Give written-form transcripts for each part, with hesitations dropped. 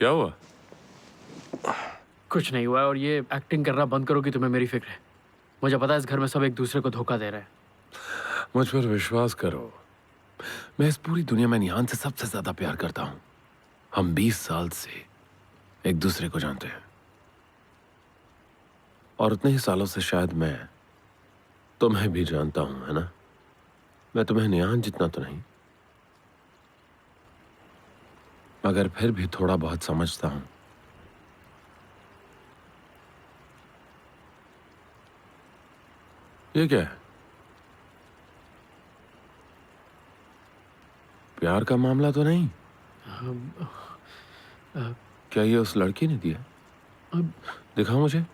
क्या हुआ? कुछ नहीं हुआ है और ये एक्टिंग करना बंद करो कि तुम्हें मेरी फिक्र है। मुझे पता है इस घर में सब एक दूसरे को धोखा दे रहे हैं। मुझ पर विश्वास करो, मैं इस पूरी दुनिया में निहान से सबसे ज्यादा प्यार करता हूं। हम 20 साल से एक दूसरे को जानते हैं और उतने ही सालों से शायद मैं तुम्हें भी जानता हूं, है ना? मैं तुम्हें निहान जितना तो नहीं, मगर फिर भी थोड़ा बहुत समझता हूं। ये क्या है? प्यार का मामला तो नहीं? क्या ये उस लड़की ने दिया? दिखाओ मुझे।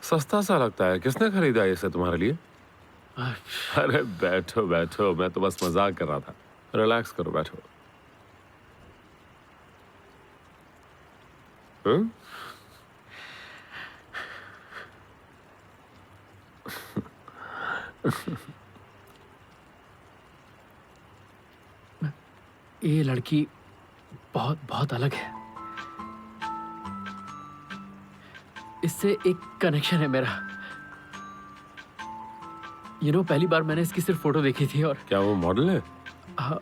सस्ता सा लगता है। किसने खरीदा इसे तुम्हारे लिए? अरे बैठो बैठो, मैं तो बस मजाक कर रहा था। रिलैक्स करो, बैठो। हम्म? ये लड़की बहुत बहुत अलग है। इससे एक कनेक्शन है मेरा। पहली बार मैंने इसकी सिर्फ फोटो देखी थी और क्या वो मॉडल है? हाँ,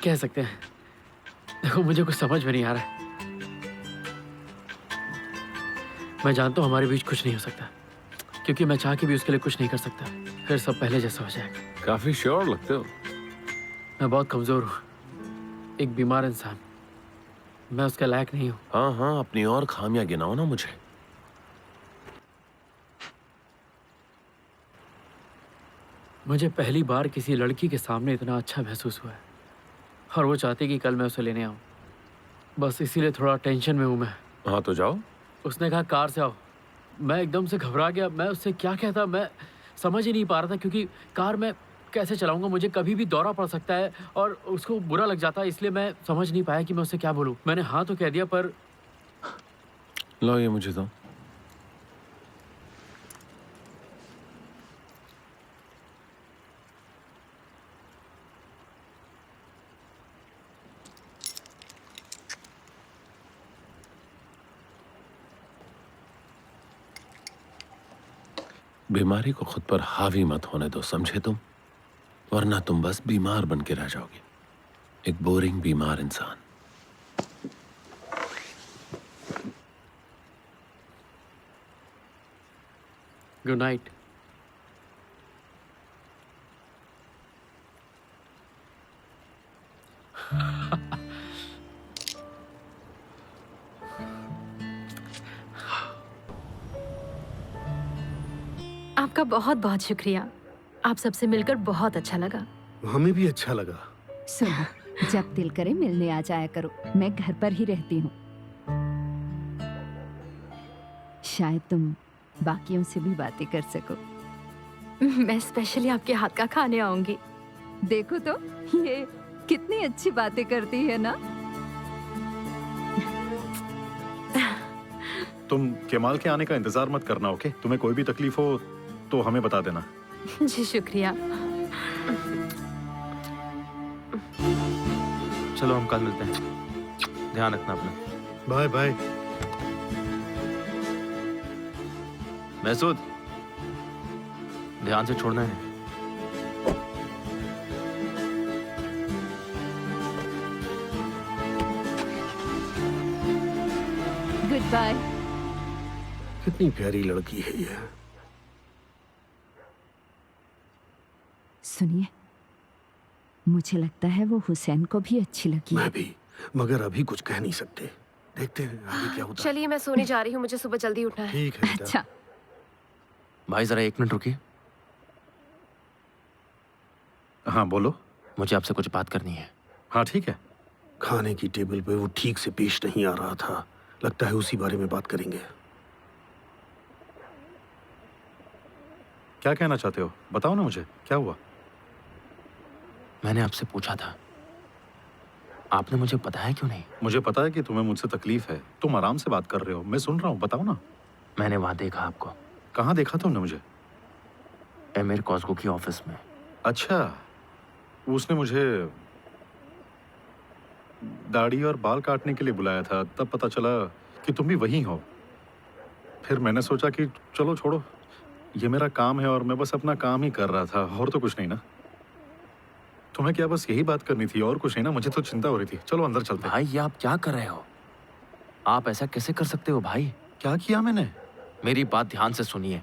कह सकते हैं। देखो, मुझे कुछ समझ में नहीं आ रहा है। मैं जानता हूँ हमारे बीच कुछ नहीं हो सकता, क्योंकि मैं चाह के भी उसके लिए कुछ नहीं कर सकता। फिर सब पहले जैसा हो जाएगा। काफी श्योर लगते हो। मैं बहुत कमजोर हूँ, एक बीमार इंसान। मैं उसके लायक नहीं हूँ। हाँ हाँ, अपनी और खामियां गिनाओ ना मुझे। मुझे पहली बार किसी लड़की के सामने इतना अच्छा महसूस हुआ है और वो चाहती कि कल मैं उसे लेने आऊँ। बस इसीलिए थोड़ा टेंशन में हूँ मैं। हाँ तो जाओ। उसने कहा कार से आओ। मैं एकदम से घबरा गया। मैं उससे क्या कहता, मैं समझ ही नहीं पा रहा था, क्योंकि कार में कैसे चलाऊंगा? मुझे कभी भी दौरा पड़ सकता है और उसको बुरा लग जाता है, इसलिए मैं समझ नहीं पाया कि मैं उससे क्या बोलूँ। मैंने हाँ तो कह दिया, पर लो ये मुझे दो। बीमारी को खुद पर हावी मत होने दो, समझे तुम? वरना तुम बस बीमार बन के रह जाओगे, एक बोरिंग बीमार इंसान। Good night. आपका बहुत बहुत शुक्रिया। आप सबसे मिलकर बहुत अच्छा लगा। हमें भी अच्छा लगा। सुनो, जब दिल करे मिलने आ जाया करो। मैं घर पर ही रहती हूँ। शायद तुम बाकियों से भी बातें कर सको। मैं स्पेशली आपके हाथ का खाने आऊंगी। देखो तो, ये कितनी अच्छी बातें करती है ना। तुम केमाल के आने का इंतजार मत करना, ओके? तुम्हें कोई भी तकलीफ हो तो हमें बता देना। जी शुक्रिया। चलो हम कल मिलते हैं। ध्यान रखना अपना। Bye bye. महसूद, ध्यान से छोड़ना है। Good bye. कितनी प्यारी लड़की है ये। सुनिए, मुझे लगता है वो हुसैन को भी अच्छी लगी है। मैं भी, मगर अभी कुछ कह नहीं सकते। देखते हैं आगे क्या होता है। चलिए, मैं सोने जा रही हूँ, मुझे सुबह जल्दी उठना है। ठीक है बेटा। अच्छा, भाई जरा 1 मिनट रुकिए। हाँ बोलो। मुझे आपसे कुछ बात करनी है। हाँ ठीक है। खाने की टेबल पे वो ठीक से पेश नहीं आ रहा था। लगता है उसी बारे में बात करेंगे। क्या कहना चाहते हो? बताओ ना मुझे, क्या हुआ? मैंने आपसे पूछा था, आपने मुझे बताया क्यों नहीं? मुझे पता है कि तुम्हें मुझसे तकलीफ है। तुम आराम से बात कर रहे हो, मैं सुन रहा हूँ। बताओ ना। मैंने वहां देखा आपको। कहाँ देखा तुमने मुझे? एमिर कॉस्को की ऑफिस में। अच्छा, उसने मुझे दाढ़ी और बाल काटने के लिए बुलाया था, तब पता चला कि तुम भी वही हो। फिर मैंने सोचा कि चलो छोड़ो, ये मेरा काम है और मैं बस अपना काम ही कर रहा था, और तो कुछ नहीं ना। तुम्हें क्या बस यही बात करनी थी और कुछ नहीं ना? मुझे तो चिंता हो रही थी। चलो अंदर चलते हैं। भाई ये आप क्या कर रहे हो? आप ऐसा कैसे कर सकते हो भाई? क्या किया मैंने? मेरी बात ध्यान से सुनिए।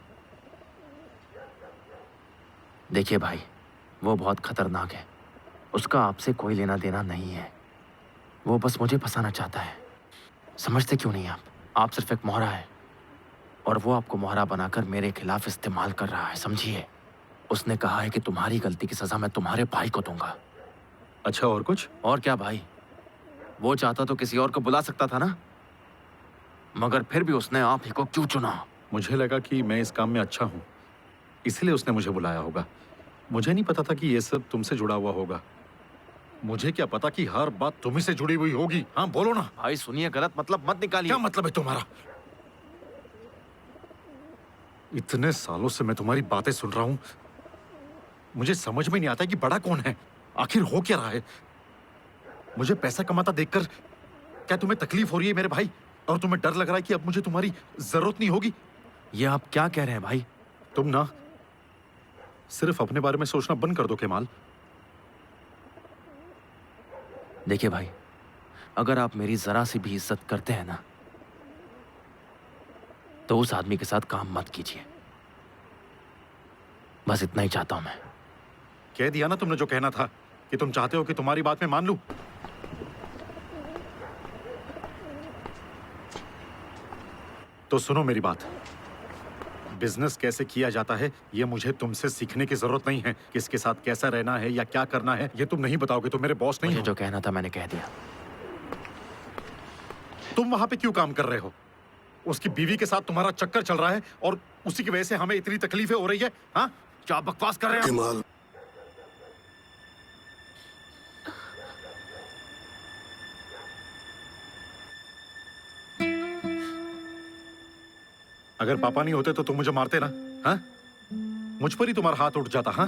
देखिए भाई, वो बहुत खतरनाक है। उसका आपसे कोई लेना देना नहीं है। वो बस मुझे फंसाना चाहता है। समझते क्यों नहीं आप? आप सिर्फ एक मोहरा है और वो आपको मोहरा बनाकर मेरे खिलाफ इस्तेमाल कर रहा है, समझिए। उसने कहा है कि तुम्हारी गलती की सजा मैं तुम्हारे भाई को दूंगा। अच्छा, और कुछ? और क्या भाई, वो चाहता तो किसी और को बुला सकता था ना, मगर फिर भी उसने आप ही को क्यों चुना? मुझे लगा कि मैं इस काम में अच्छा हूँ, इसलिए उसने मुझे बुलाया होगा। मुझे नहीं पता था कि ये सब तुमसे जुड़ा हुआ होगा। मुझे क्या पता कि हर बात तुम्ही से जुड़ी हुई होगी। हाँ बोलो ना। भाई सुनिए, गलत मतलब मत निकालिए। क्या मतलब है तुम्हारा? इतने सालों से मैं तुम्हारी बातें सुन रहा हूं, मुझे समझ में नहीं आता कि बड़ा कौन है, आखिर हो क्या रहा है। मुझे पैसा कमाता देखकर क्या तुम्हें तकलीफ हो रही है मेरे भाई? और तुम्हें डर लग रहा है कि अब मुझे तुम्हारी जरूरत नहीं होगी? ये आप क्या कह रहे हैं भाई? तुम ना सिर्फ अपने बारे में सोचना बंद कर दो केमाल। देखिए भाई, अगर आप मेरी जरा सी भी इज्जत करते हैं ना, तो उस आदमी के साथ काम मत कीजिए। बस इतना ही चाहता हूं मैं। कह दिया ना तुमने जो कहना था, कि तुम चाहते हो कि तुम्हारी बात में मान लूं। तो सुनो मेरी बात। बिजनेस कैसे किया जाता है ये मुझे तुमसे सीखने की जरूरत नहीं है। किसके साथ कैसा रहना है या क्या करना है ये तुम नहीं बताओगे तो मेरे बॉस नहीं मुझे हो। जो कहना था मैंने कह दिया। तुम वहां पे क्यों काम कर रहे हो? उसकी बीवी के साथ तुम्हारा चक्कर चल रहा है और उसी की वजह से हमें इतनी तकलीफें हो रही है। हाँ, क्या बकवास कर रहे हो? केमाल, अगर पापा नहीं होते तो तुम मुझे मारते ना? हाँ, मुझ पर ही तुम्हारा हाथ उठ जाता। हाँ,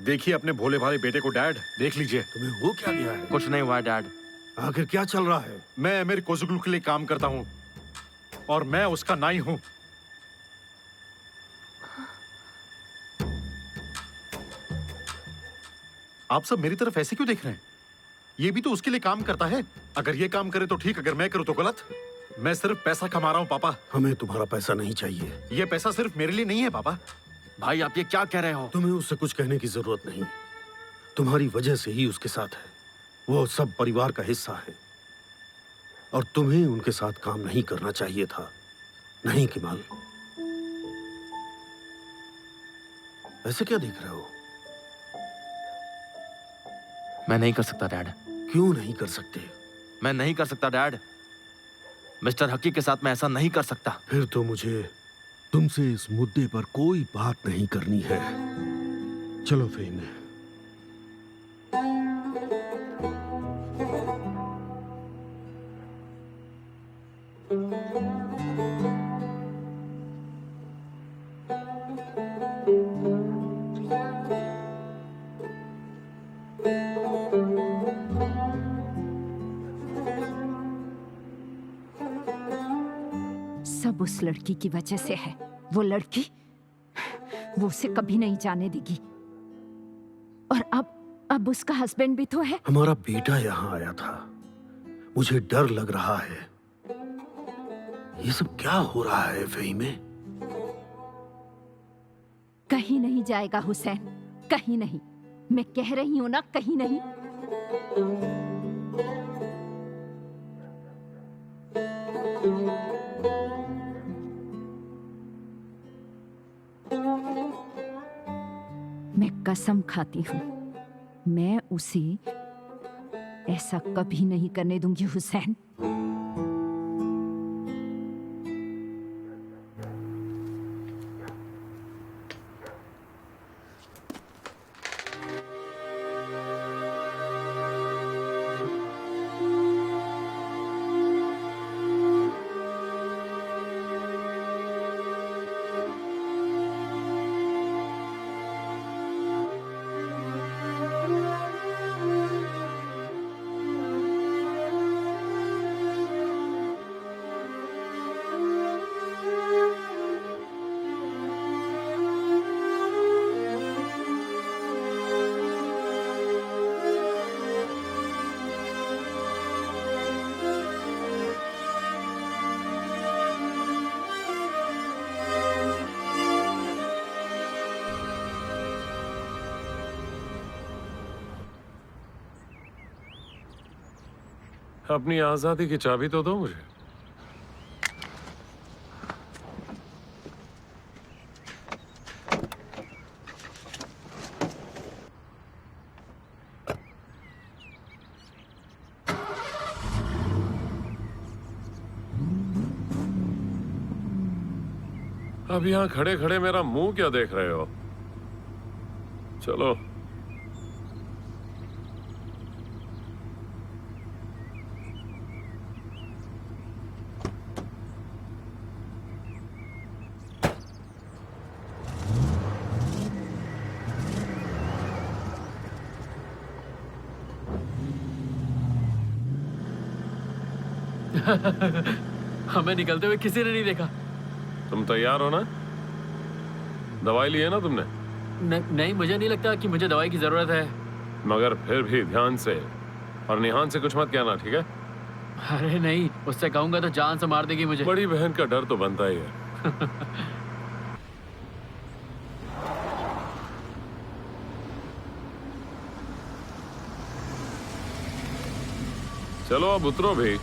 देखिए अपने भोले भाले बेटे को डैड, देख लीजिए। तुम्हें हो क्या गया है? कुछ नहीं हुआ डैड। आखिर क्या चल रहा है? मैं अमीर कोजुगलू के लिए काम करता हूं और मैं उसका नाई हूं। आप सब मेरी तरफ ऐसे क्यों देख रहे हैं? ये भी तो उसके लिए काम करता है। अगर ये काम करे तो ठीक, अगर मैं करूं तो गलत। मैं सिर्फ पैसा कमा रहा हूं पापा। हमें तुम्हारा पैसा नहीं चाहिए। ये पैसा सिर्फ मेरे लिए नहीं है पापा। भाई आप ये क्या कह रहे हो? तुम्हें उससे कुछ कहने की जरूरत नहीं। तुम्हारी वजह से ही उसके साथ है। वो सब परिवार का हिस्सा है और तुम्हें उनके साथ काम नहीं करना चाहिए था। नहीं केमाल, ऐसे क्या देख रहे हो? मैं नहीं कर सकता डैड। क्यों नहीं कर सकते? मैं नहीं कर सकता डैड। मिस्टर हकी के साथ मैं ऐसा नहीं कर सकता। फिर तो मुझे तुमसे इस मुद्दे पर कोई बात नहीं करनी है। चलो फेम। सब उस लड़की की वजह से है। वो लड़की, वो उसे कभी नहीं जाने देगी। और अब उसका हस्बैंड भी तो है। हमारा बेटा यहाँ आया था। मुझे डर लग रहा है। ये सब क्या हो रहा है फ़हीमे? कहीं नहीं जाएगा हुसैन, कहीं नहीं। मैं कह रही हूं ना, कहीं नहीं। मैं कसम खाती हूं, मैं उसे ऐसा कभी नहीं करने दूंगी हुसैन। अपनी आजादी की चाबी तो दो मुझे। अब यहां खड़े खड़े मेरा मुंह क्या देख रहे हो? चलो। हमें निकलते हुए किसी ने नहीं देखा। तुम तैयार हो ना? दवाई ली है ना तुमने? नहीं, मुझे नहीं लगता कि मुझे दवाई की जरूरत है। मगर फिर भी ध्यान से, और निहान से कुछ मत कहना, ठीक है? अरे नहीं, उससे कहूंगा तो जान से मार देगी मुझे। बड़ी बहन का डर तो बनता ही है। चलो अब उतरो भी।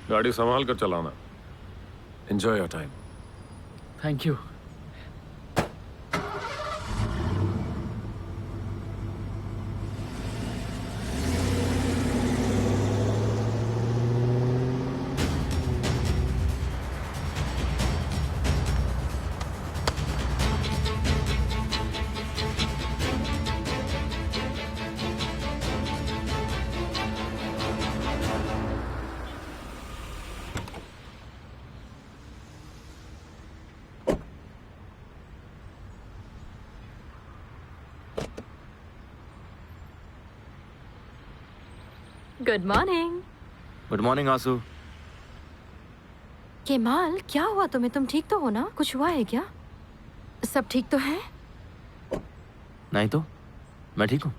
गाड़ी संभाल कर चलाना। Enjoy your time. Thank you. Good morning. Good morning आंसू। केमाल, क्या हुआ तुम्हें? तुम ठीक तो हो ना? कुछ हुआ है क्या? सब ठीक तो है? नहीं तो मैं ठीक हूँ।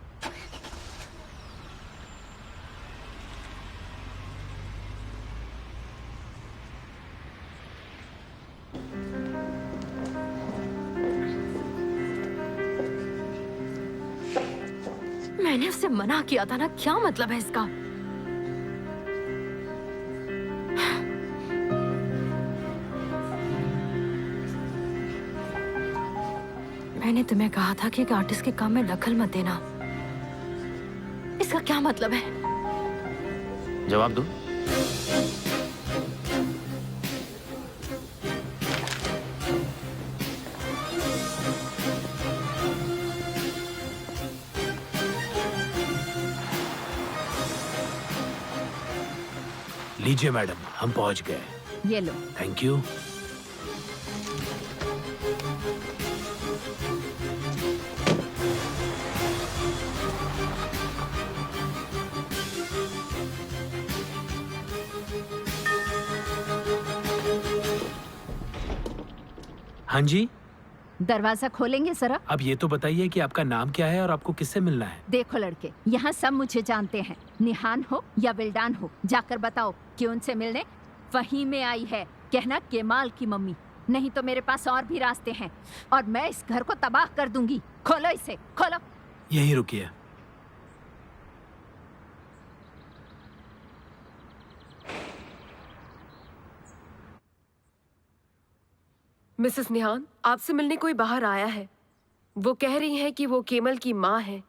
मैंने उससे मना किया था ना, क्या मतलब है इसका? मैंने तुम्हें कहा था कि एक आर्टिस्ट के काम में दखल मत देना। इसका क्या मतलब है? जवाब दो। लीजिए मैडम, हम पहुंच गए। ये लो। Thank you. हाँ जी, दरवाजा खोलेंगे जरा? अब ये तो बताइए कि आपका नाम क्या है और आपको किससे मिलना है? देखो लड़के, यहाँ सब मुझे जानते हैं। निहान हो या विल्डान हो, जाकर बताओ कि उनसे मिलने वहीं में आई है। कहना केमाल की मम्मी। नहीं तो मेरे पास और भी रास्ते हैं और मैं इस घर को तबाह कर दूंगी। खोलो इसे, खोलो। यहीं रुकिए। मिसेस निहान, आपसे मिलने कोई बाहर आया है। वो कह रही हैं कि वो केमल की माँ है।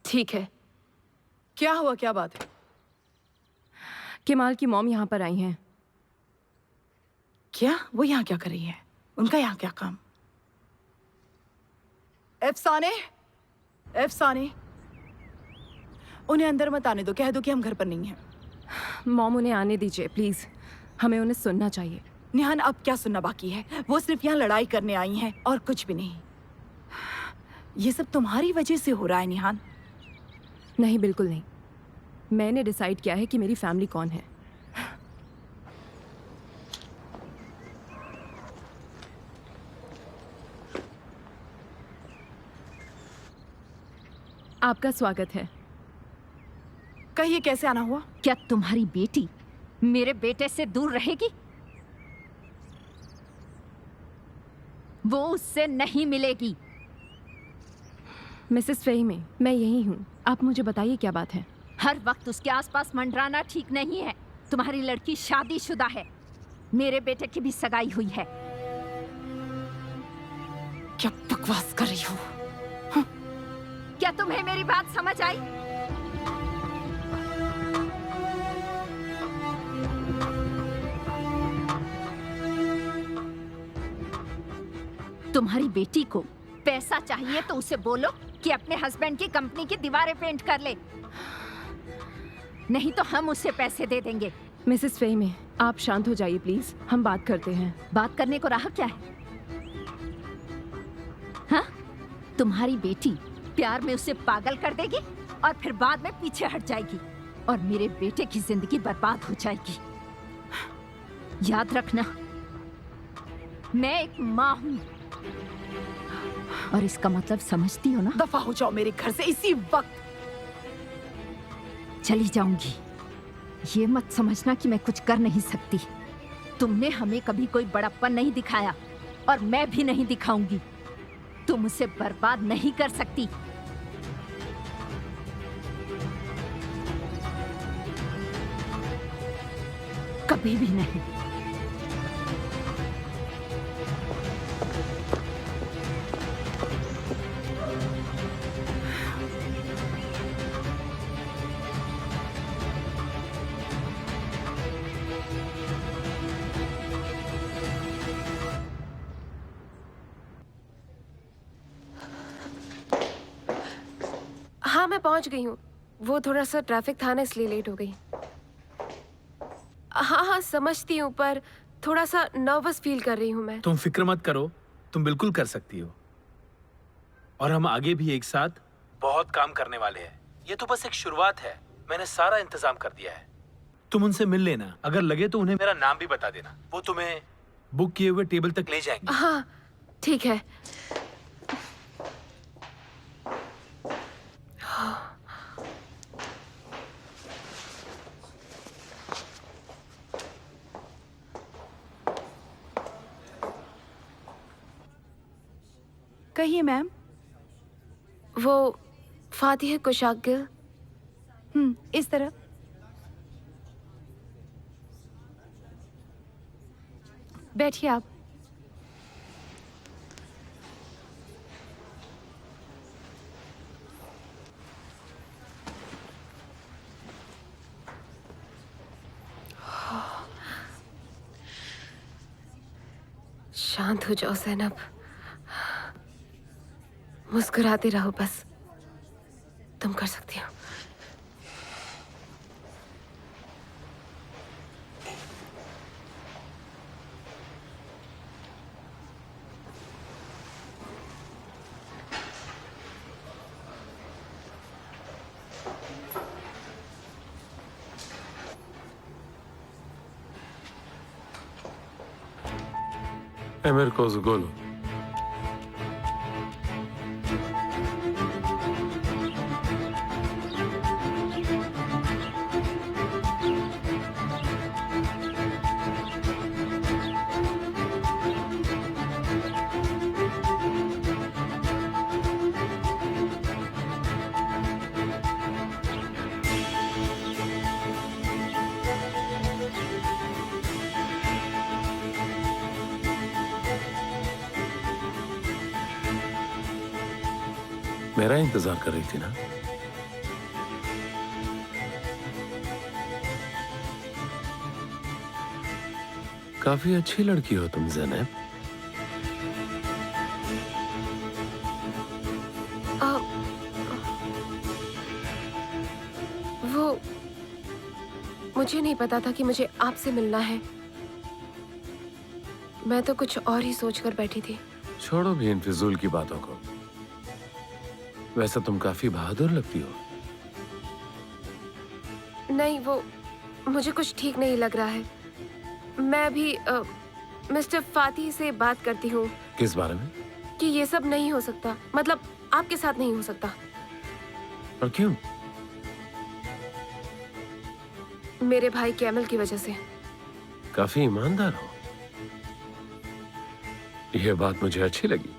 ठीक है। क्या हुआ, क्या बात है? केमाल की मॉम यहाँ पर आई हैं। क्या? वो यहाँ क्या कर रही है? उनका यहाँ क्या काम? अफसाने, अफसाने, उन्हें अंदर मत आने दो। कह दो कि हम घर पर नहीं हैं। मॉम, उन्हें आने दीजिए प्लीज। हमें उन्हें सुनना चाहिए। निहान, अब क्या सुनना बाकी है? वो सिर्फ यहाँ लड़ाई करने आई हैं और कुछ भी नहीं। ये सब तुम्हारी वजह से हो रहा है निहान। नहीं, बिल्कुल नहीं। मैंने डिसाइड किया है कि मेरी फैमिली कौन है। आपका स्वागत है। कहिए, कैसे आना हुआ? क्या तुम्हारी बेटी मेरे बेटे से दूर रहेगी? वो उससे नहीं मिलेगी। मिसेस फ़हीमी, मैं यही हूँ। आप मुझे बताइए क्या बात है। हर वक्त उसके आसपास मंडराना ठीक नहीं है। तुम्हारी लड़की शादीशुदा है, मेरे बेटे की भी सगाई हुई है। क्या बकवास कर रही हो? क्या तुम्हें मेरी बात समझ आई? तुम्हारी बेटी को पैसा चाहिए तो उसे बोलो कि अपने हस्बैंड की कंपनी की दीवारें पेंट कर ले, नहीं तो हम उसे पैसे दे देंगे। मिसेस फ़हीमी, आप शांत हो जाइए प्लीज, हम बात करते हैं। बात करने को रहा क्या है? हाँ? तुम्हारी बेटी प्यार में उसे पागल कर देगी और फिर बाद में पीछे हट जाएगी और मेरे बेटे की जिंदगी बर्बाद हो जाएगी। याद रखना, मैं एक माँ हूँ और इसका मतलब समझती हो ना? दफा हो जाओ मेरे घर से इसी वक्त। चली जाऊंगी। ये मत समझना कि मैं कुछ कर नहीं सकती। तुमने हमें कभी कोई बड़प्पन नहीं दिखाया और मैं भी नहीं दिखाऊंगी। तुम उसे बर्बाद नहीं कर सकती। कभी भी नहीं। हाँ, मैं पहुंच गई हूँ। वो थोड़ा सा ट्रैफिक था ना, इसलिए लेट हो गई। हाँ हाँ समझती हूँ, पर थोड़ा सा नर्वस फील कर रही हूँ मैं। तुम फिक्र मत करो, तुम बिल्कुल कर सकती हो। और हम आगे भी एक साथ बहुत काम करने वाले हैं। ये तो बस एक शुरुआत है। मैंने सारा इंतजाम कर दिया है। तुम उनसे मिल लेना, अगर लगे तो उन्हें मेरा नाम भी बता देना। वो तुम्हें बुक किए हुए टेबल तक ले जाएंगे। हाँ ठीक है। कहिए मैम। वो फातिह कुशागिल। इस तरह। बैठिए आप। शांत हो जाओ ज़ैनब, मुस्कुराते रहो बस। तुम कर सकती हो। Emir Kozgulu. मेरा इंतजार कर रही थी ना? काफी अच्छी लड़की हो तुम ज़ैनब। वो मुझे नहीं पता था कि मुझे आपसे मिलना है। मैं तो कुछ और ही सोचकर बैठी थी। छोड़ो भी इन फिजूल की बातों को। वैसे तुम काफी बहादुर लगती हो। नहीं, वो मुझे कुछ ठीक नहीं लग रहा है। मैं भी मिस्टर फातिह से बात करती हूँ। किस बारे में? कि ये सब नहीं हो सकता, मतलब आपके साथ नहीं हो सकता। और क्यों? मेरे भाई कैमल की वजह से। काफी ईमानदार हो। यह बात मुझे अच्छी लगी।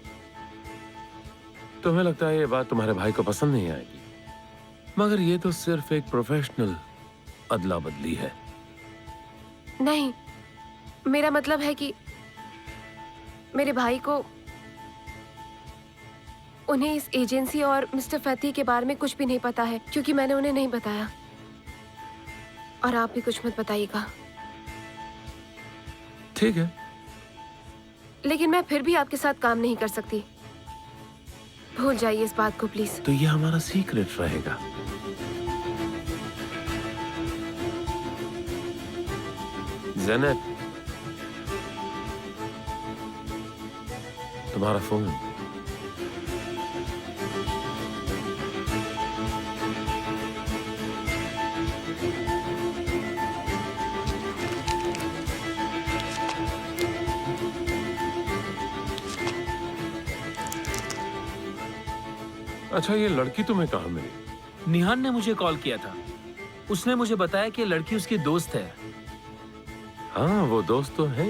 तुम्हें लगता है ये बात तुम्हारे भाई को पसंद नहीं आएगी, मगर ये तो सिर्फ एक प्रोफेशनल अदला बदली है। नहीं, मेरा मतलब है कि मेरे भाई को, उन्हें इस एजेंसी और मिस्टर फैती के बारे में कुछ भी नहीं पता है, क्योंकि मैंने उन्हें नहीं बताया। और आप भी कुछ मत बताइएगा। ठीक है। लेकिन मैं फिर भी आपके साथ काम नहीं कर सकती। भूल जाइए इस बात को प्लीज। तो ये हमारा सीक्रेट रहेगा। ज़ैनब, तुम्हारा फोन। अच्छा, ये लड़की तुम्हें कहाँ मिली? निहान ने मुझे कॉल किया था। उसने मुझे बताया कि लड़की उसकी दोस्त है। हाँ, वो दोस्त तो है,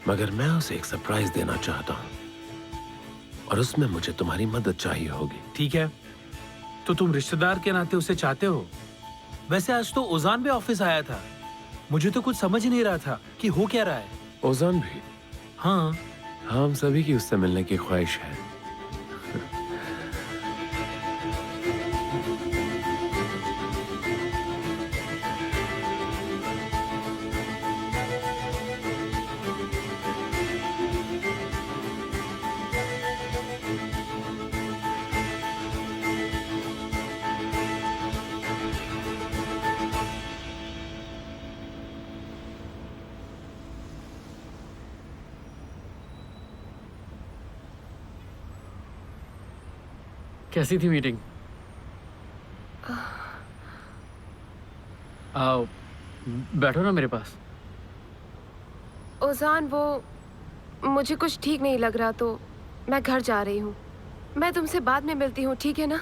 मगर मैं उसे एक सरप्राइज देना चाहता हूँ और उसमें मुझे तुम्हारी मदद चाहिए होगी। ठीक है, तो तुम रिश्तेदार के नाते उसे चाहते हो। वैसे आज तो ओजान भी ऑफिस आया था। मुझे तो कुछ समझ ही नहीं रहा था कि हो क्या रहा है। ओजान भी? हाँ, हम सभी की उससे मिलने की ख्वाहिश है। कैसी थी मीटिंग? आओ, बैठो ना मेरे पास। ओजान, वो मुझे कुछ ठीक नहीं लग रहा, तो मैं घर जा रही हूँ। मैं तुमसे बाद में मिलती हूँ, ठीक है ना?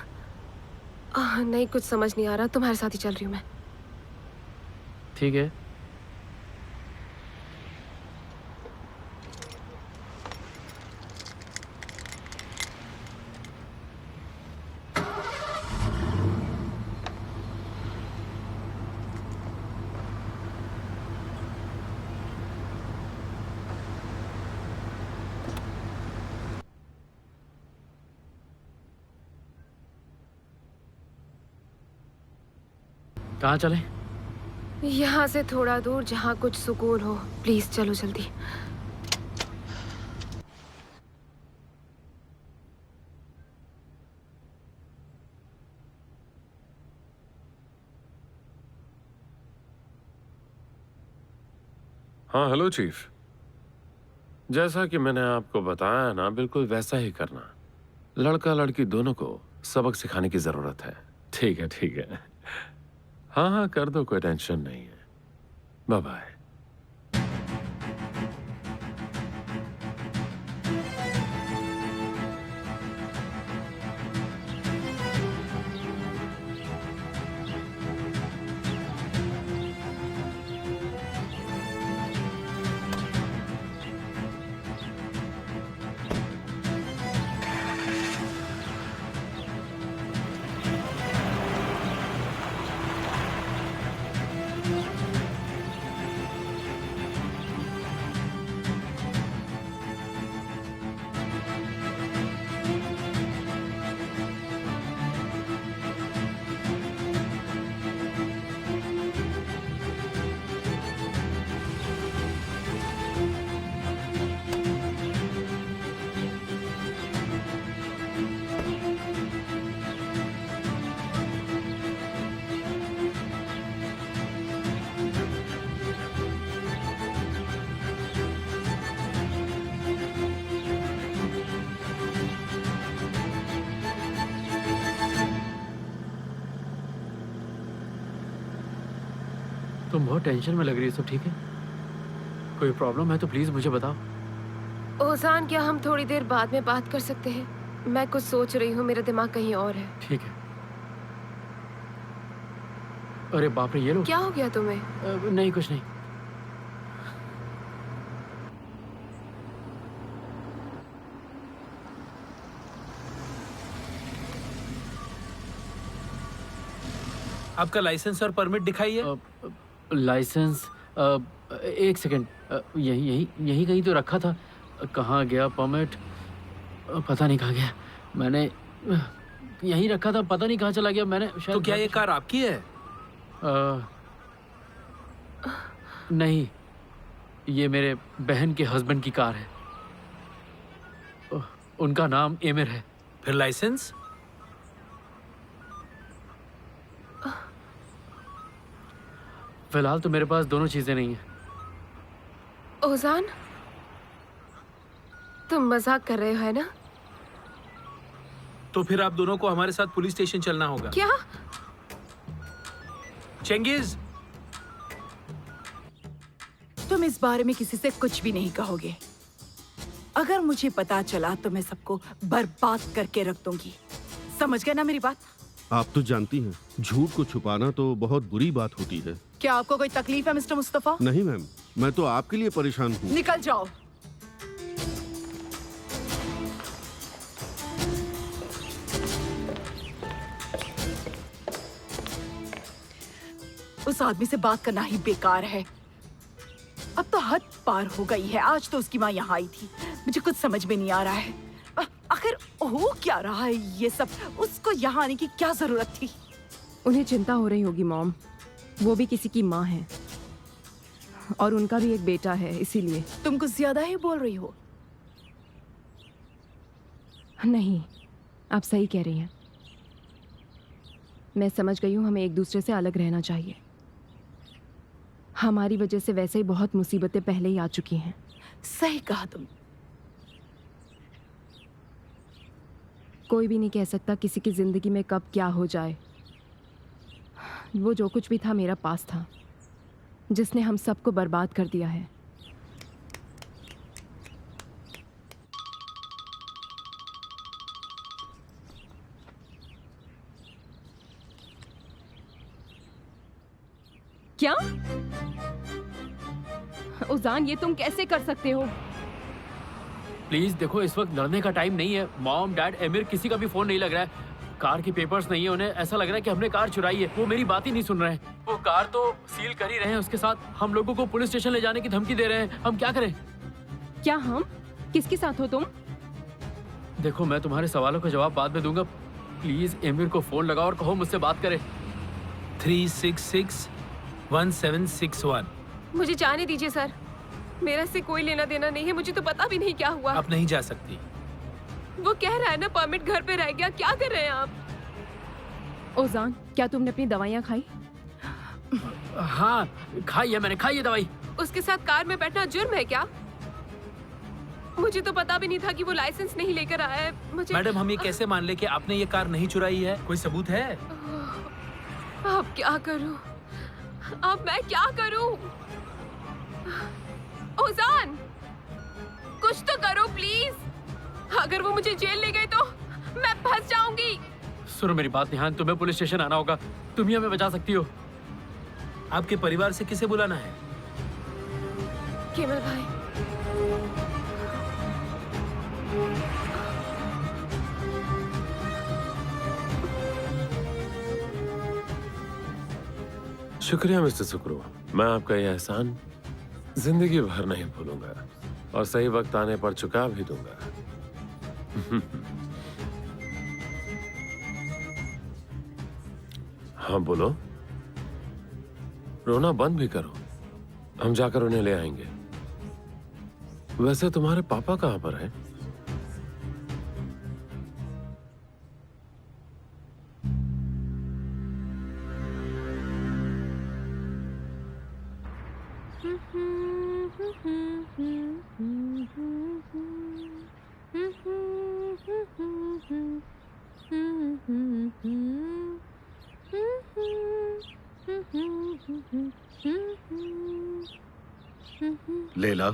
नहीं, कुछ समझ नहीं आ रहा। तुम्हारे साथ ही चल रही हूँ मैं। ठीक है। कहाँ चले? यहाँ से थोड़ा दूर, जहाँ कुछ सुकून हो। प्लीज चलो जल्दी। हाँ, हेलो चीफ। जैसा कि मैंने आपको बताया ना, बिल्कुल वैसा ही करना। लड़का लड़की दोनों को सबक सिखाने की जरूरत है। ठीक है, ठीक है। हाँ हाँ, कर दो, कोई टेंशन नहीं है। Bye bye. तुम बहुत टेंशन में लग रही हो। सब ठीक है? कोई प्रॉब्लम है तो प्लीज मुझे बताओ। ओजान, क्या हम थोड़ी देर बाद में बात कर सकते हैं? मैं कुछ सोच रही हूँ, मेरा दिमाग कहीं और है। ठीक है। अरे बाप रे, ये लो। क्या हो गया तुम्हें? नहीं, कुछ नहीं। आपका लाइसेंस और परमिट दिखाइए। लाइसेंस एक सेकंड, यही यही यही कहीं तो रखा था। कहाँ गया परमिट? पता नहीं कहाँ गया। मैंने यहीं रखा था, पता नहीं कहाँ चला गया। मैंने शायद। तो क्या ये कार आपकी है? नहीं, ये मेरे बहन के हस्बैंड की कार है। उनका नाम एमिर है। फिर लाइसेंस? फिलहाल तो मेरे पास दोनों चीजें नहीं है। ओजान, तुम मजाक कर रहे हो है ना? तो फिर आप दोनों को हमारे साथ पुलिस स्टेशन चलना होगा। क्या? चेंगिज, तुम इस बारे में किसी से कुछ भी नहीं कहोगे। अगर मुझे पता चला तो मैं सबको बर्बाद करके रख दूंगी। समझ गए ना मेरी बात? आप तो जानती हैं, झूठ को छुपाना तो बहुत बुरी बात होती है। क्या आपको कोई तकलीफ है मिस्टर मुस्तफा? नहीं मैम, मैं तो आपके लिए परेशान हूँ। निकल जाओ। उस आदमी से बात करना ही बेकार है। अब तो हद पार हो गई है। आज तो उसकी माँ यहाँ आई थी। मुझे कुछ समझ में नहीं आ रहा है। आखिर हो क्या रहा है ये सब? उसको यहाँ आने की क्या जरूरत थी? उन्हें चिंता हो रही होगी मॉम। वो भी किसी की माँ है और उनका भी एक बेटा है, इसीलिए। तुम कुछ ज्यादा ही बोल रही हो। नहीं, आप सही कह रही हैं। मैं समझ गई हूँ, हमें एक दूसरे से अलग रहना चाहिए। हमारी वजह से वैसे ही बहुत मुसीबतें पहले ही आ चुकी हैं। सही कहा तुम। कोई भी नहीं कह सकता किसी की जिंदगी में कब क्या हो जाए। वो जो कुछ भी था मेरा पास था, जिसने हम सबको बर्बाद कर दिया है। क्या? उजान, ये तुम कैसे कर सकते हो? प्लीज देखो, इस वक्त लड़ने का टाइम नहीं है। मॉम, डैड, एमिर, किसी का भी फोन नहीं लग रहा है। कार की पेपर्स नहीं है। उन्हें ऐसा लग रहा है कि हमने कार चुराई है। वो मेरी बात ही नहीं सुन रहे हैं। वो कार तो सील कर ही रहे हैं। उसके साथ हम लोगों को पुलिस स्टेशन ले जाने की धमकी दे रहे हैं। हम क्या करें? क्या हम? किसके साथ हो तुम? देखो, मैं तुम्हारे सवालों का जवाब बाद में दूंगा। प्लीज एमिर को फोन लगाओ और कहो मुझसे बात करे। 366-1761। मुझे जाने दीजिए सर। मेरा इससे कोई लेना देना नहीं है। मुझे तो पता भी नहीं क्या हुआ। आप नहीं जा सकती। वो कह रहा है ना परमिट घर पे रह गया। क्या कर रहे हैं आप? ओजान, क्या तुमने अपनी दवाइयाँ खाई? हाँ, खाई है मैंने, खाई है दवाई। उसके साथ कार में बैठना जुर्म है क्या? मुझे तो पता भी नहीं था कि वो लाइसेंस नहीं लेकर आया है। मुझे। मैडम, हम ये कैसे मान ले कि आपने ये कार नहीं चुराई है? कोई सबूत है? अब क्या करूं? अब मैं क्या करूं? ओजान, कुछ तो करो प्लीज। अगर वो मुझे जेल ले गए तो मैं फंस जाऊंगी। सुनो मेरी बात निहान, तुम्हें पुलिस स्टेशन आना होगा। तुम ही हमें बचा सकती हो। आपके परिवार से किसे बुलाना है? केवल भाई। शुक्रिया मिस्टर सुक्रू। मैं आपका यह एहसान जिंदगी भर नहीं भूलूंगा और सही वक्त आने पर चुका भी दूंगा। हाँ बोलो। रोना बंद भी करो, हम जाकर उन्हें ले आएंगे। वैसे तुम्हारे पापा कहाँ पर हैं? लेला,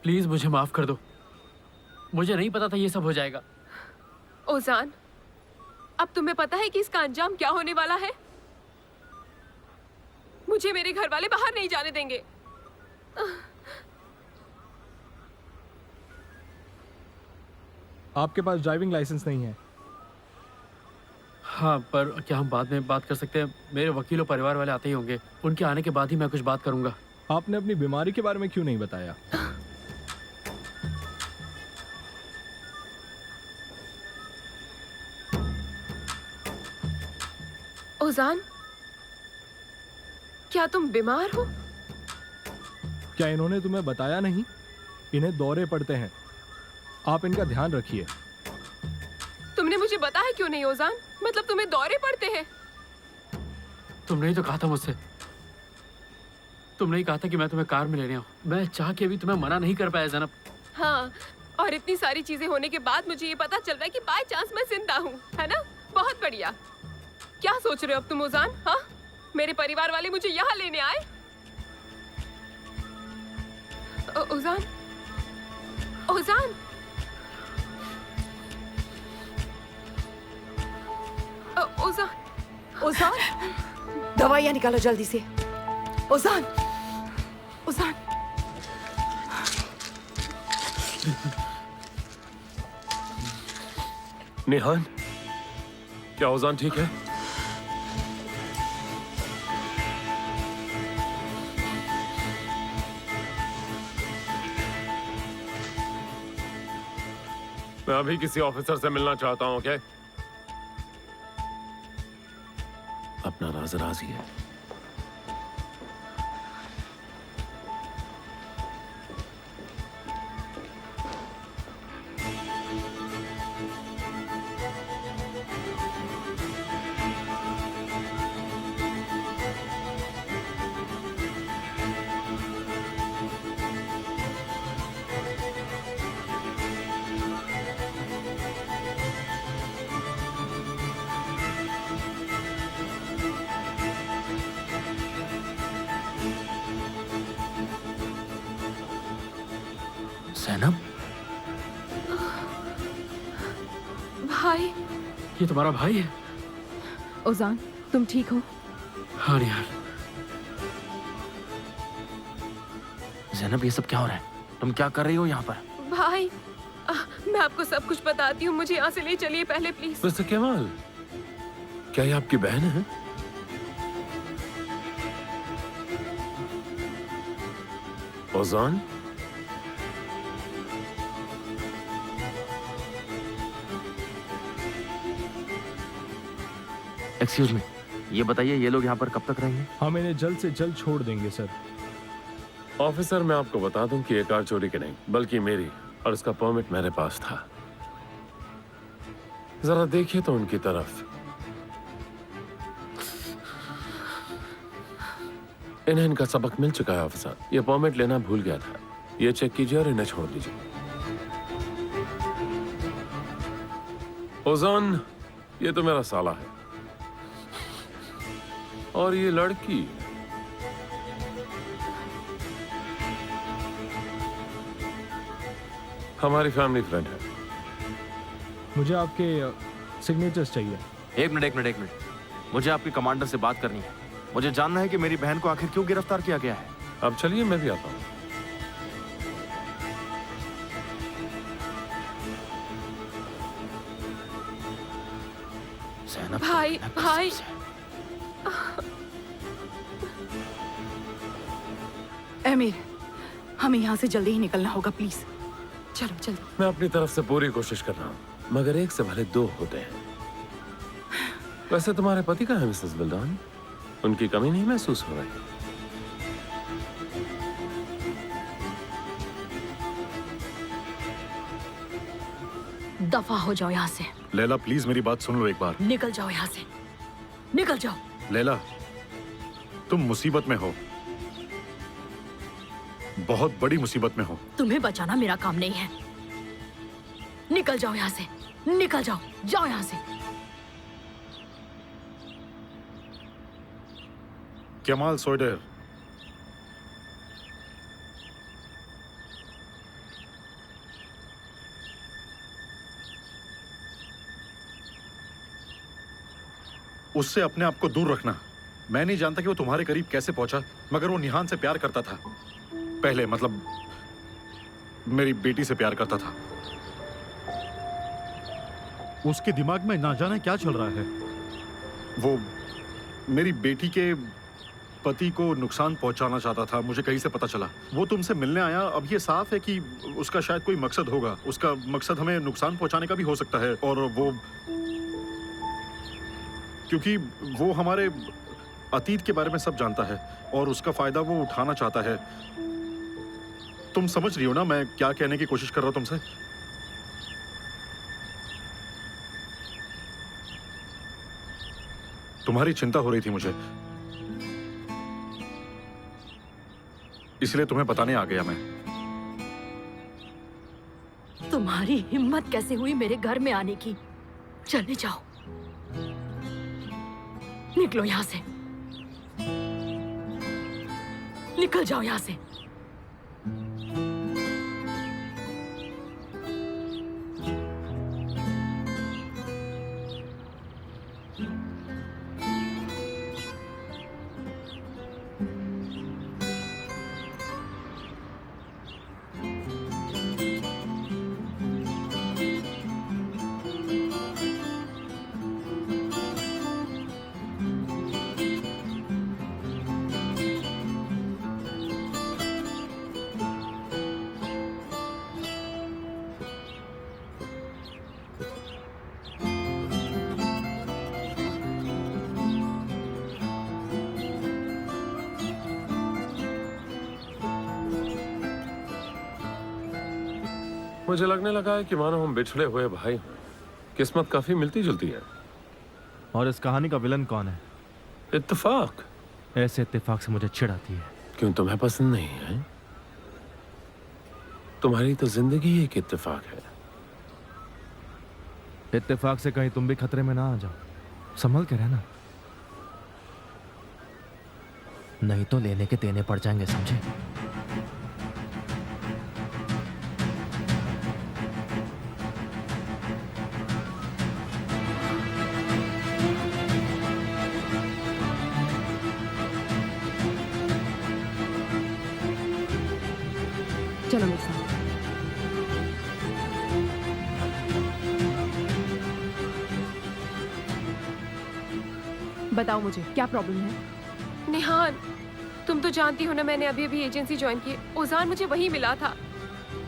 प्लीज मुझे माफ कर दो। मुझे नहीं पता था ये सब हो जाएगा। ओजान, अब तुम्हें पता है कि इसका अंजाम क्या होने वाला है? मुझे मेरे घर वाले बाहर नहीं जाने देंगे। आपके पास ड्राइविंग लाइसेंस नहीं है। हाँ, पर क्या हम बाद में बात कर सकते हैं? मेरे वकील और परिवार वाले आते ही होंगे, उनके आने के बाद ही मैं कुछ बात करूंगा। आपने अपनी बीमारी के बारे में क्यों नहीं बताया? ओजान, क्या तुम बीमार हो? क्या इन्होंने तुम्हें बताया नहीं? इन्हें दौरे पड़ते हैं, आप इनका ध्यान रखिए। तुमने मुझे बताया क्यों नहीं ओजान? मतलब तुम्हें दौरे पड़ते हैं? तुमने ही तो कहा था मुझसे। तुमने ही कहा था कि मैं तुम्हें कार में लेने आऊं। मैं चाह के भी तुम्हें मना नहीं कर पाया ज़ैनब। हाँ, और इतनी सारी चीजें होने के बाद मुझे ये पता चल रहा है कि बाय चांस मैं जिंदा हूँ, है ना? बहुत बढ़िया। क्या सोच रहे हो अब तुम ओजान? हाँ, मेरे परिवार वाले मुझे यहाँ लेने आए? ओजान, ओजान, ओजान, ओजान, दवाइयाँ निकालो जल्दी से। ओजान, ओजान। निहान, क्या ओजान ठीक है? मैं अभी किसी ऑफिसर से मिलना चाहता हूं, ओके? अपना राज राज ही है। ज़ैनब, भाई। ये तुम्हारा भाई है? ओजान, तुम ठीक हो? हाँ निहाल। ज़ैनब, ये सब क्या हो रहा है? तुम क्या कर रही हो यहाँ पर? भाई, मैं आपको सब कुछ बताती हूँ, मुझे यहाँ से ले चलिए पहले प्लीज। मिस्टर केमाल, क्या ये आपकी बहन है? ओजान? एक्सक्यूज मी, ये बताइए ये लोग यहाँ पर कब तक रहेंगे? हम इन्हें जल्द से जल्द छोड़ देंगे सर। ऑफिसर, मैं आपको बता दूं कि ये कार चोरी की नहीं बल्कि मेरी, और इसका परमिट मेरे पास था। जरा देखिए तो उनकी तरफ। इन्हें इनका सबक मिल चुका है ऑफिसर। ये परमिट लेना भूल गया था। ये चेक कीजिए और इन्हें छोड़ दीजिए। ओजान, ये तो मेरा साला है। और ये लड़की हमारी फैमिली फ्रेंड है। मुझे आपके सिग्नेचर्स चाहिए। एक मिनट। मुझे आपके कमांडर से बात करनी है। मुझे जानना है कि मेरी बहन को आखिर क्यों गिरफ्तार किया गया है। अब चलिए, मैं भी आता हूँ। भाई, भाई। अमीर, हमें यहाँ से जल्दी ही निकलना होगा, प्लीज। चलो जल्दी। मैं अपनी तरफ से पूरी कोशिश कर रहा हूँ, मगर एक से भले दो होते हैं। वैसे तुम्हारे पति कहाँ है मिसेस बिल्डान? उनकी कमी नहीं महसूस हो रही? दफा हो जाओ यहाँ से। लैला, प्लीज मेरी बात सुन लो एक बार। निकल जाओ यहाँ से, निकल जाओ। लैला, तुम मुसीबत में हो, बहुत बड़ी मुसीबत में हो। तुम्हें बचाना मेरा काम नहीं है। निकल जाओ यहाँ से, निकल जाओ, जाओ यहाँ से। केमाल सोइडर, उससे अपने आप को दूर रखना। मैं नहीं जानता कि वो तुम्हारे करीब कैसे पहुंचा, मगर वो निहान से प्यार करता था। पहले मतलब मेरी बेटी से प्यार करता था। उसके दिमाग में ना जाने क्या चल रहा है। वो मेरी बेटी के पति को नुकसान पहुंचाना चाहता था, मुझे कहीं से पता चला। वो तुमसे मिलने आया। अब ये साफ है कि उसका शायद कोई मकसद होगा। उसका मकसद हमें नुकसान पहुंचाने का भी हो सकता है, और वो क्योंकि वो हमारे अतीत के बारे में सब जानता है और उसका फायदा वो उठाना चाहता है। तुम समझ रही हो ना मैं क्या कहने की कोशिश कर रहा हूं तुमसे? तुम्हारी चिंता हो रही थी मुझे, इसलिए तुम्हें बताने आ गया मैं। तुम्हारी हिम्मत कैसे हुई मेरे घर में आने की? चले जाओ, निकलो यहां से, निकल जाओ यहां से। मुझे लगने लगा है कि मानो हम बिछड़े हुए भाई हैं। किस्मत काफी मिलती जुलती है। और इस कहानी का विलन कौन है? इत्तेफाक। ऐसे इत्तेफाक से मुझे चिढ़ आती है। क्यों, तुम्हें पसंद नहीं है? तुम्हारी तो जिंदगी एक इत्तेफाक है। इत्तेफाक से कहीं तुम भी खतरे में ना आ जाओ। संभल के रहना, नहीं तो लेने के देने पड़ जाएंगे, समझे? चलो मेरे साथ। बताओ मुझे क्या प्रॉब्लम है? निहान, तुम तो जानती हो ना, मैंने अभी अभी एजेंसी ज्वाइन की। ओजान मुझे वहीं मिला था।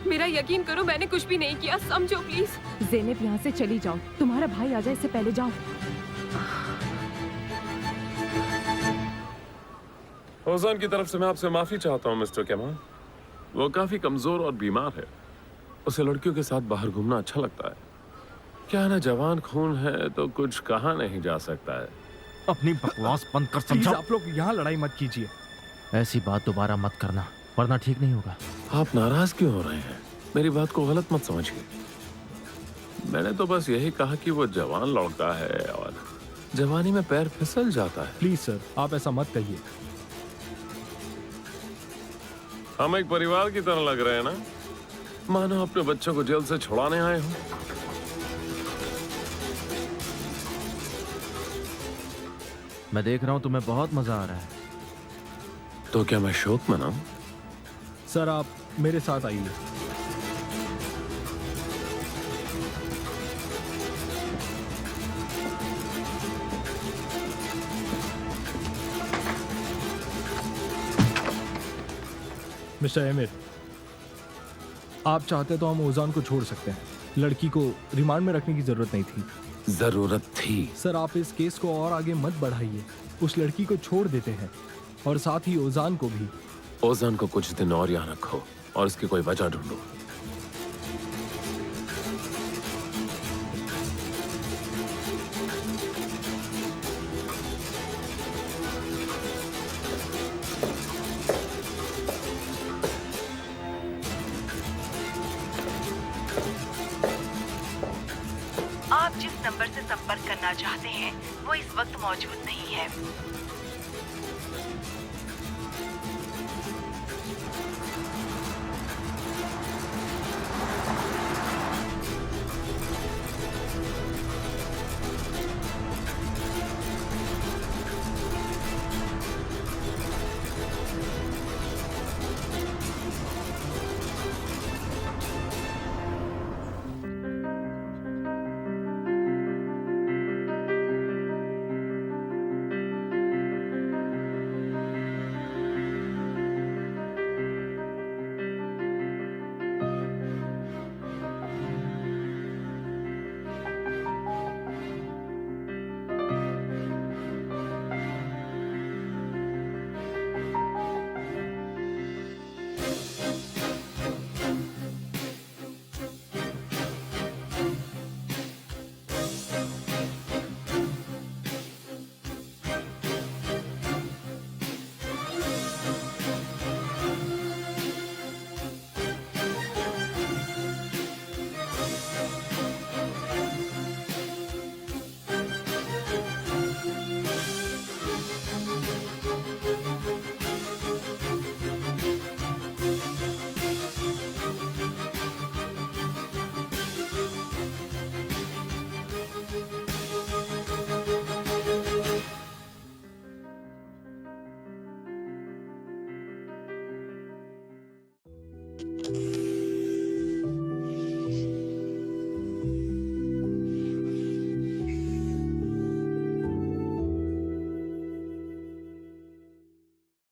मेरा यकीन करो, मैंने कुछ भी नहीं किया, समझो प्लीज। ज़ेनब, यहाँ से चली जाओ, तुम्हारा भाई आ जाए इससे पहले जाओ। ओजान की तरफ से मैं आपसे माफी चाहता हूँ मिस्टर कमाल। वो काफी कमजोर और बीमार है। उसे लड़कियों के साथ बाहर घूमना अच्छा लगता है। क्या है ना, जवान खून है तो कुछ कहा नहीं जा सकता है। अपनी बकवास बंद कर, प्लीज समझो? आप लोग यहाँ लड़ाई मत कीजिए। ऐसी बात दोबारा मत करना, वरना ठीक नहीं होगा। आप नाराज क्यों हो रहे हैं? मेरी बात को गलत मत समझिए। मैंने तो बस यही कहा कि वो जवान लड़का है और जवानी में पैर फिसल जाता है। प्लीज सर, आप ऐसा मत कहिए। हम एक परिवार की तरह लग रहे हैं ना, मानो अपने बच्चों को जेल से छुड़ाने आए हो। मैं देख रहा हूँ तुम्हें बहुत मजा आ रहा है। तो क्या मैं शोक मनाऊं? सर आप मेरे साथ आइए। मिस्टर एमिर, आप चाहते तो हम ओजान को छोड़ सकते हैं। लड़की को रिमांड में रखने की जरूरत नहीं थी। जरूरत थी। सर आप इस केस को और आगे मत बढ़ाइए। उस लड़की को छोड़ देते हैं और साथ ही ओजान को भी। ओजान को कुछ दिन और यहाँ रखो और इसकी कोई वजह ढूंढो। आप जिस नंबर से संपर्क करना चाहते हैं वो इस वक्त मौजूद नहीं है। हैं।